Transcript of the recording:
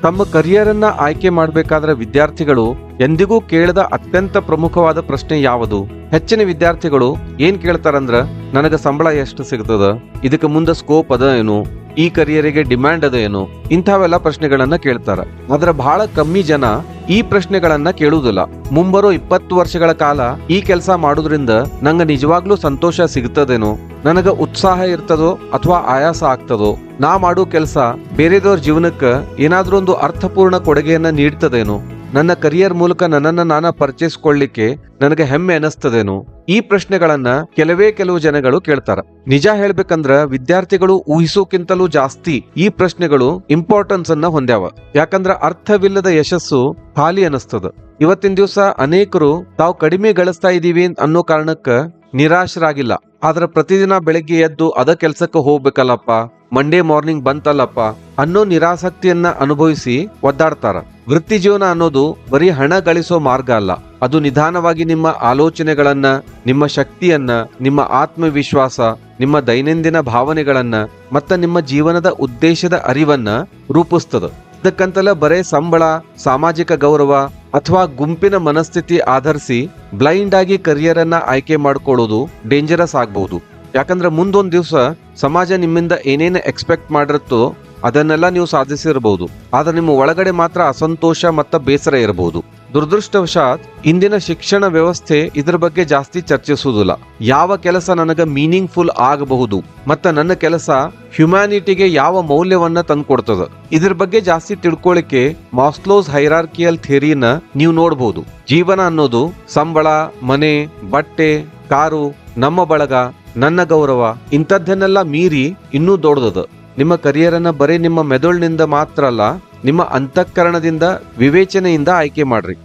ತಮ್ಮ ಕರಿಯರ್ ಅನ್ನ ಆಯ್ಕೆ ಮಾಡಬೇಕಾದ್ರೆ ವಿದ್ಯಾರ್ಥಿಗಳು ಎಂದಿಗೂ ಕೇಳದ ಅತ್ಯಂತ ಪ್ರಮುಖವಾದ ಪ್ರಶ್ನೆ ಯಾವುದು? ಹೆಚ್ಚಿನ ವಿದ್ಯಾರ್ಥಿಗಳು ಏನ್ ಕೇಳ್ತಾರಂದ್ರ, ನನಗ ಸಂಬಳ ಎಷ್ಟು ಸಿಗ್ತದ, ಇದಕ್ಕೆ ಮುಂದೆ ಸ್ಕೋಪ್ ಅದ ಏನು, ಈ ಕರಿಯರಿಗೆ ಡಿಮ್ಯಾಂಡ್ ಅದ ಏನು, ಇಂಥವೆಲ್ಲ ಪ್ರಶ್ನೆಗಳನ್ನ ಕೇಳ್ತಾರ. ಆದ್ರೆ ಬಹಳ ಕಮ್ಮಿ ಜನ ಈ ಪ್ರಶ್ನೆಗಳನ್ನ ಕೇಳುವುದಿಲ್ಲ. ಮುಂಬರೋ 20 ವರ್ಷಗಳ ಕಾಲ ಈ ಕೆಲಸ ಮಾಡೋದ್ರಿಂದ ನಂಗ ನಿಜವಾಗ್ಲೂ ಸಂತೋಷ ಸಿಗ್ತದೇನೋ, ನನಗ ಉತ್ಸಾಹ ಇರ್ತದೋ ಅಥವಾ ಆಯಾಸ ಆಗ್ತದೋ, ನಾ ಮಾಡೋ ಕೆಲಸ ಬೇರೆದವ್ರ ಜೀವನಕ್ಕ ಏನಾದ್ರೂ ಒಂದು ಅರ್ಥಪೂರ್ಣ ಕೊಡುಗೆಯನ್ನ ನೀಡ್ತದೇನೋ, ನನ್ನ ಕರಿಯರ್ ಮೂಲಕ ನನ್ನನ್ನ ನಾನ ಪರಿಚಯಿಸ್ಕೊಳ್ಳಿಕ್ಕೆ ನನಗೆ ಹೆಮ್ಮೆ ಅನಿಸ್ತದೇನೋ, ಈ ಪ್ರಶ್ನೆಗಳನ್ನ ಕೆಲವು ಜನಗಳು ಕೇಳ್ತಾರ. ನಿಜ ಹೇಳ್ಬೇಕಂದ್ರ ವಿದ್ಯಾರ್ಥಿಗಳು ಊಹಿಸೋಕ್ಕಿಂತಲೂ ಜಾಸ್ತಿ ಈ ಪ್ರಶ್ನೆಗಳು ಇಂಪಾರ್ಟೆನ್ಸ್ ಅನ್ನ ಹೊಂದ್ಯಾವ. ಯಾಕಂದ್ರ ಅರ್ಥವಿಲ್ಲದ ಯಶಸ್ಸು ಖಾಲಿ ಅನಿಸ್ತದ. ಇವತ್ತಿನ ದಿವಸ ಅನೇಕರು ತಾವು ಕಡಿಮೆ ಗಳಿಸ್ತಾ ಇದೀವಿ ಅನ್ನೋ ಕಾರಣಕ್ಕ ನಿರಾಶರಾಗಿಲ್ಲ. ಆದ್ರ ಪ್ರತಿದಿನ ಬೆಳಗ್ಗೆ ಎದ್ದು ಅದ ಕೆಲ್ಸಕ್ಕೆ ಹೋಗ್ಬೇಕಲ್ಲಪ್ಪ, ಮಂಡೇ ಮಾರ್ನಿಂಗ್ ಬಂತಲ್ಲಪ್ಪ ಅನ್ನೋ ನಿರಾಸಕ್ತಿಯನ್ನ ಅನುಭವಿಸಿ ಒದ್ದಾಡ್ತಾರ. ವೃತ್ತಿ ಜೀವನ ಅನ್ನೋದು ಬರೀ ಹಣ ಗಳಿಸೋ ಮಾರ್ಗ ಅಲ್ಲ. ಅದು ನಿಧಾನವಾಗಿ ನಿಮ್ಮ ಆಲೋಚನೆಗಳನ್ನ, ನಿಮ್ಮ ಶಕ್ತಿಯನ್ನ, ನಿಮ್ಮ ಆತ್ಮವಿಶ್ವಾಸ, ನಿಮ್ಮ ದೈನಂದಿನ ಭಾವನೆಗಳನ್ನ ಮತ್ತ ನಿಮ್ಮ ಜೀವನದ ಉದ್ದೇಶದ ಅರಿವನ್ನ ರೂಪಿಸ್ತದ. ಇದಕ್ಕಂತಲ ಬರೇ ಸಂಬಳ, ಸಾಮಾಜಿಕ ಗೌರವ ಅಥವಾ ಗುಂಪಿನ ಮನಸ್ಥಿತಿ ಆಧರಿಸಿ ಬ್ಲೈಂಡ್ ಆಗಿ ಕರಿಯರ್ ಅನ್ನ ಆಯ್ಕೆ ಮಾಡ್ಕೊಳ್ಳೋದು ಡೇಂಜರಸ್ ಆಗ್ಬಹುದು. ಯಾಕಂದ್ರೆ ಮುಂದೊಂದ್ ದಿವ್ಸ ಸಮಾಜ ನಿಮ್ಮಿಂದ ಏನೇನು ಎಕ್ಸ್ಪೆಕ್ಟ್ ಮಾಡಿರುತ್ತೋ ಅದನ್ನೆಲ್ಲ ನೀವು ಸಾಧಿಸಿರಬಹುದು. ಆದ್ರೆ ನಿಮ್ಮ ಒಳಗಡೆ ಮಾತ್ರ ಅಸಂತೋಷ ಮತ್ತು ಬೇಸರ ಇರಬಹುದು. ದುರದೃಷ್ಟವಶಾತ್ ಇಂದಿನ ಶಿಕ್ಷಣ ವ್ಯವಸ್ಥೆ ಇದ್ರ ಬಗ್ಗೆ ಜಾಸ್ತಿ ಚರ್ಚಿಸುವುದಿಲ್ಲ. ಯಾವ ಕೆಲಸ ನನಗ ಮೀನಿಂಗ್ ಫುಲ್ ಆಗಬಹುದು ಮತ್ತ ನನ್ನ ಕೆಲಸ ಹ್ಯುಮ್ಯಾನಿಟಿಗೆ ಯಾವ ಮೌಲ್ಯವನ್ನ ತಂದ್ಕೊಡ್ತದ, ಇದ್ರ ಬಗ್ಗೆ ಜಾಸ್ತಿ ತಿಳ್ಕೊಳ್ಳಿಕ್ಕೆ ಮಾಸ್ಲೋಸ್ ಹೈರಾರ್ಕಿಯಲ್ ಥಿಯರಿನ ನೀವು ನೋಡಬಹುದು. ಜೀವನ ಅನ್ನೋದು ಸಂಬಳ, ಮನೆ, ಬಟ್ಟೆ, ಕಾರು, ನಮ್ಮ ಬಳಗ, ನನ್ನ ಗೌರವ ಇಂಥದ್ದನ್ನೆಲ್ಲ ಮೀರಿ ಇನ್ನೂ ದೊಡ್ಡದ. ನಿಮ್ಮ ಕರಿಯರ್ ಅನ್ನ ಬರೀ ನಿಮ್ಮ ಮೆದುಳಿನಿಂದ ಮಾತ್ರ ಅಲ್ಲ, ನಿಮ್ಮ ಅಂತಃಕರಣದಿಂದ, ವಿವೇಚನೆಯಿಂದ ಆಯ್ಕೆ ಮಾಡ್ರಿ.